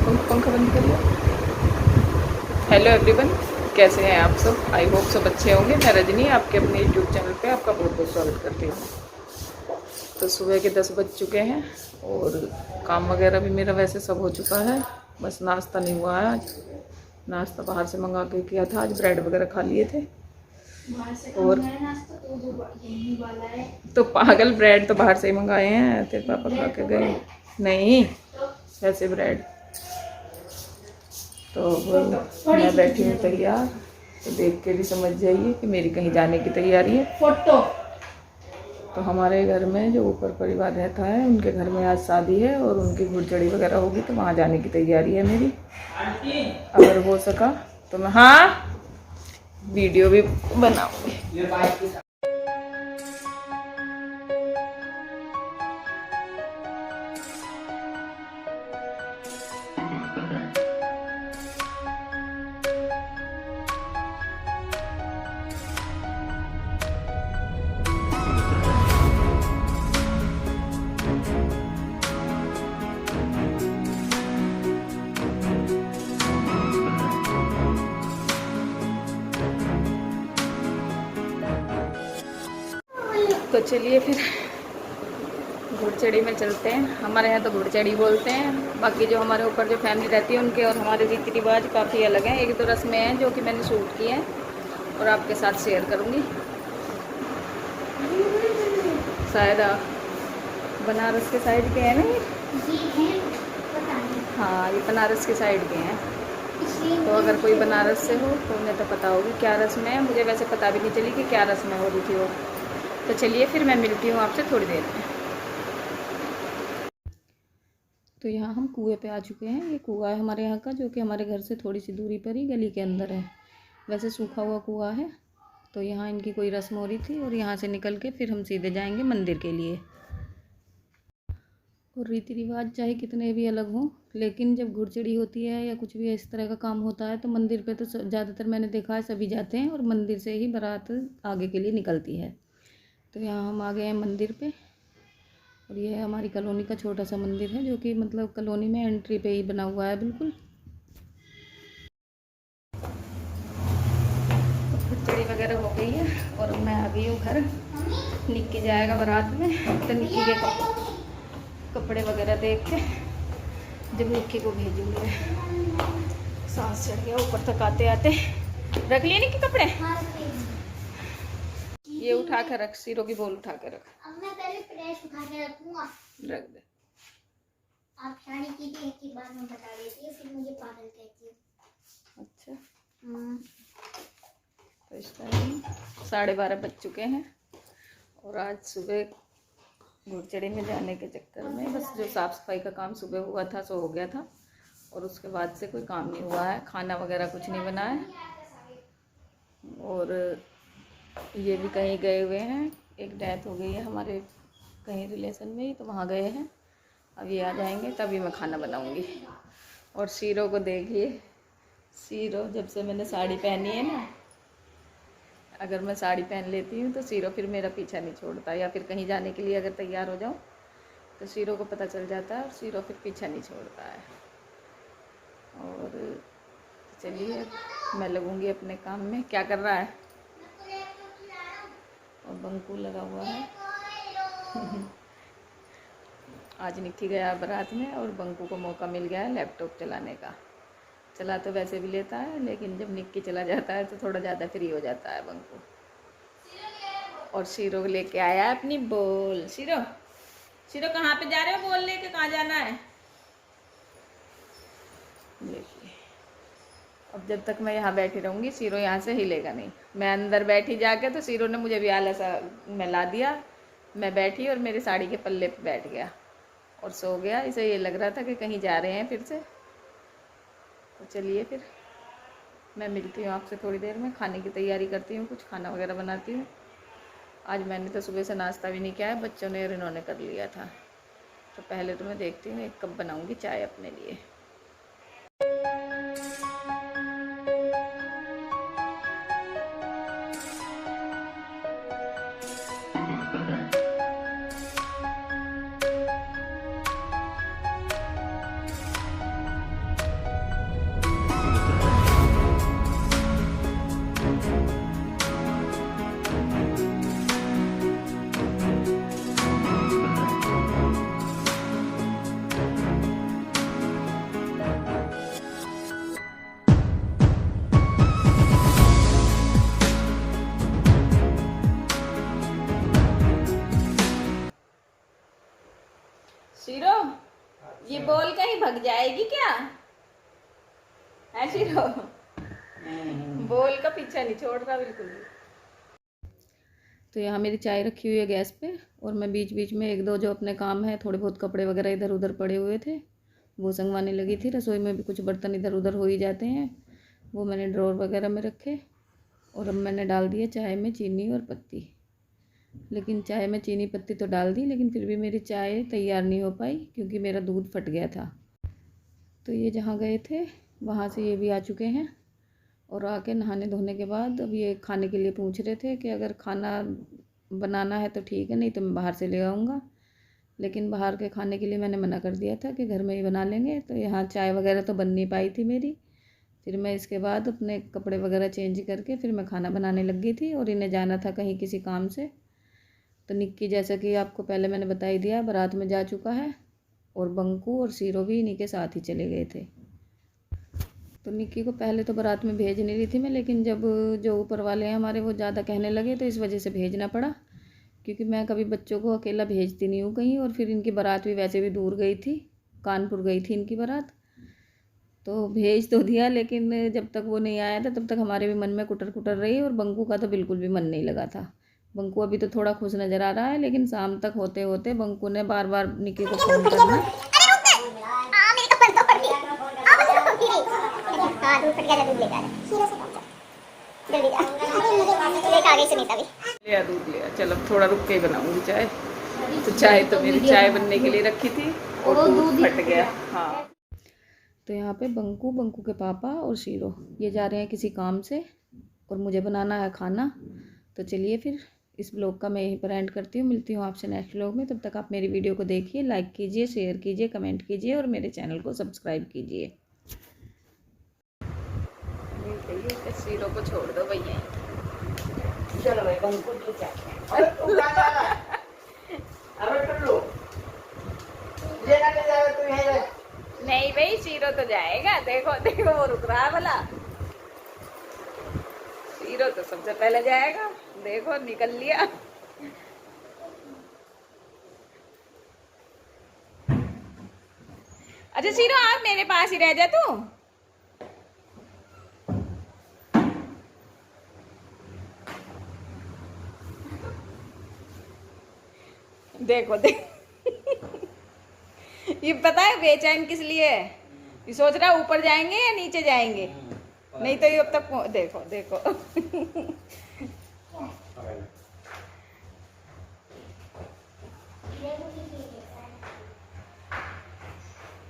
पंखा बंद करिए। हेलो एवरीवन, कैसे हैं आप सब? आई होप सब अच्छे होंगे। मैं रजनी आपके अपने यूट्यूब चैनल पे आपका बहुत बहुत स्वागत करती हूँ। तो सुबह के 10 बज चुके हैं और काम वगैरह भी मेरा वैसे सब हो चुका है, बस नाश्ता नहीं हुआ है। आज नाश्ता बाहर से मंगा के किया था, आज ब्रेड वगैरह खा लिए थे। और तो पागल, ब्रेड तो बाहर से ही मंगाए हैं, तेरे पापा खा के गए नहीं वैसे ब्रेड। तो मैं बैठी हूँ तैयार, तो देख के भी समझ जाइए कि मेरी कहीं जाने की तैयारी है। फोटो तो हमारे घर में जो ऊपर परिवार रहता है, उनके घर में आज शादी है और उनकी घुड़चड़ी वगैरह होगी, तो वहाँ जाने की तैयारी है मेरी। अगर हो सका तो मैं वीडियो भी बनाऊंगी। तो चलिए फिर घुड़चड़ी में चलते हैं। हमारे यहाँ तो घुड़चड़ी बोलते हैं, बाकी जो हमारे ऊपर जो फैमिली रहती है उनके और हमारे रीति रिवाज काफ़ी अलग हैं। एक दो रस्में हैं जो कि मैंने शूट की हैं और आपके साथ शेयर करूँगी। शायद आप बनारस के साइड के हैं ना ये? हाँ, ये बनारस के साइड के हैं। तो अगर कोई बनारस से हो तो उन्हें तो पता होगी क्या रस्म है। मुझे वैसे पता भी नहीं चली कि क्या रस्म हो रही थी वो। तो चलिए फिर मैं मिलती हूँ आपसे थोड़ी देर में। तो यहाँ हम कुएं पे आ चुके हैं। ये कुआं है हमारे यहाँ का, जो कि हमारे घर से थोड़ी सी दूरी पर ही गली के अंदर है। वैसे सूखा हुआ कुआं है। तो यहाँ इनकी कोई रस्म हो रही थी और यहाँ से निकल के फिर हम सीधे जाएंगे मंदिर के लिए। और रीति रिवाज चाहे कितने भी अलग हों, लेकिन जब घुड़चड़ी होती है या कुछ भी इस तरह का काम होता है तो मंदिर पे तो ज़्यादातर मैंने देखा है सभी जाते हैं और मंदिर से ही बारात आगे के लिए निकलती है। तो यहाँ हम आ गए हैं मंदिर पे और ये है हमारी कॉलोनी का छोटा सा मंदिर है, जो कि मतलब कॉलोनी में एंट्री पे ही बना हुआ है बिल्कुल। घुड़चड़ी वगैरह हो गई है और मैं आ गई हूँ घर। निक्की जाएगा बारात में, तो निक्की के कपड़े वगैरह देख के जब निक्की को भेजूँगी। सांस चढ़ गया ऊपर तक आते आते। रख लिए निक्की कपड़े? ये उठा कर रख, सीरो की बोल उठा कर रख। अब मैं पहले प्रेस उठा के रखूंगा। रख दे। आप शादी कीजिए, एक ही बार में बता देती है, फिर मुझे पागल कहती है। अच्छा। तो इस टाइम 12:30 बज चुके हैं और आज सुबह घुड़चड़ी में जाने के चक्कर में बस जो साफ़ सफाई का काम सुबह हुआ था सो हो गया था और उसके बाद से कोई काम नहीं हुआ है। खाना वगैरह कुछ नहीं बना है और ये भी कहीं गए हुए हैं। एक डेथ हो गई है हमारे कहीं रिलेशन में ही, तो वहाँ गए हैं। अब ये आ जाएंगे तभी मैं खाना बनाऊँगी। और सीरो को देखिए, सीरो जब से मैंने साड़ी पहनी है ना, अगर मैं साड़ी पहन लेती हूँ तो सीरो फिर मेरा पीछा नहीं छोड़ता, या फिर कहीं जाने के लिए अगर तैयार हो जाऊँ तो सीरो को पता चल जाता है और सीरो फिर पीछा नहीं छोड़ता है। और चलिए मैं लगूँगी अपने काम में। क्या कर रहा है? और बंकू लगा हुआ है। आज निक्की गया बारात में और बंकू को मौका मिल गया है लैपटॉप चलाने का। चला तो वैसे भी लेता है, लेकिन जब निक्की चला जाता है तो थोड़ा ज़्यादा फ्री हो जाता है बंकू। और शीरो लेके आया है अपनी बोल। शीरो, शीरो कहाँ पे जा रहे हो? बोल लेके कहाँ जाना है? देखिए, अब जब तक मैं यहाँ बैठी रहूँगी शीरो यहाँ से हिलेगा नहीं। मैं अंदर बैठी जाके तो शीरो ने मुझे भी आलस में ला दिया। मैं बैठी और मेरी साड़ी के पल्ले पे बैठ गया और सो गया। इसे ये लग रहा था कि कहीं जा रहे हैं फिर से। तो चलिए फिर मैं मिलती हूँ आपसे थोड़ी देर में। खाने की तैयारी करती हूँ, कुछ खाना वगैरह बनाती हूँ। आज मैंने तो सुबह से नाश्ता भी नहीं किया है, बच्चों ने और इन्होंने कर लिया था। तो पहले तो मैं देखती हूँ, 1 कप बनाऊँगी चाय अपने लिए। जाएगी क्या है शीरो? बोल का पीछा नहीं छोड़ रहा बिल्कुल भी। तो यहाँ मेरी चाय रखी हुई है गैस पे, और मैं बीच बीच में एक दो जो अपने काम है, थोड़े बहुत कपड़े वगैरह इधर उधर पड़े हुए थे वो संगवाने लगी थी। रसोई में भी कुछ बर्तन इधर उधर हो ही जाते हैं, वो मैंने ड्रॉर वगैरह में रखे। और अब मैंने डाल दिया चाय में चीनी और पत्ती। लेकिन चाय में चीनी पत्ती तो डाल दी, लेकिन फिर भी मेरी चाय तैयार नहीं हो पाई क्योंकि मेरा दूध फट गया था। तो ये जहाँ गए थे वहाँ से ये भी आ चुके हैं, और आके नहाने धोने के बाद अब ये खाने के लिए पूछ रहे थे कि अगर खाना बनाना है तो ठीक है, नहीं तो मैं बाहर से ले आऊँगा। लेकिन बाहर के खाने के लिए मैंने मना कर दिया था कि घर में ही बना लेंगे। तो यहाँ चाय वगैरह तो बन नहीं पाई थी मेरी। फिर मैं इसके बाद अपने कपड़े वगैरह चेंज करके फिर मैं खाना बनाने लग गई थी, और इन्हें जाना था कहीं किसी काम से। तो निक्की, जैसा कि आपको पहले मैंने बता ही दिया, बारात में जा चुका है, और बंकू और सीरो भी इन्हीं के साथ ही चले गए थे। तो निक्की को पहले तो बारात में भेज नहीं रही थी मैं, लेकिन जब जो ऊपर वाले हैं हमारे वो ज़्यादा कहने लगे तो इस वजह से भेजना पड़ा, क्योंकि मैं कभी बच्चों को अकेला भेजती नहीं हूँ कहीं। और फिर इनकी बारात भी वैसे भी दूर गई थी, कानपुर गई थी इनकी बारात। तो भेज तो दिया, लेकिन जब तक वो नहीं आया था तब तक हमारे भी मन में कुटर कुटर रही, और बंकू का तो बिल्कुल भी मन नहीं लगा था। बंकू अभी तो थोड़ा खुश नज़र आ रहा है, लेकिन शाम तक होते होते बंकू ने बार बार निक्की को फ़ोन करना। लिया दूध लिया, चलो थोड़ा रुक के ही बनाऊंगी चाय। तो चाय तो मेरी चाय बनने के लिए रखी थी और दूध फट गया। हाँ, तो यहाँ पे बंकू के पापा और शीरो ये जा रहे हैं किसी काम से, और मुझे बनाना है खाना। तो चलिए फिर इस ब्लॉग का मैं यहीं पर एंड करती हूँ। मिलती हूँ आपसे नेक्स्ट ब्लॉग में। तब तक आप मेरी वीडियो को देखिए, लाइक कीजिए, शेयर कीजिए, कमेंट कीजिए, और मेरे चैनल को सब्सक्राइब कीजिए। शीरो को छोड़ दो भैया। चलो भाई बंकू तो क्या अरे तू कहाँ जा रहा है? अबे टुल्लू लेना ले जाएगा तू यहीं रह। नहीं भाई, शीरो तो जाएगा। देखो देखो वो रुक रहा है भला। शीरो तो सबसे पहले जाएगा, देखो निकल लिया। अच्छा शीरो, आप मेरे पास ही रह जा तू। देखो देख ये पता है बेचैन किस लिए है? ये सोच रहा है ऊपर जाएंगे या नीचे जाएंगे, नहीं तो ये अब तक देखो देखो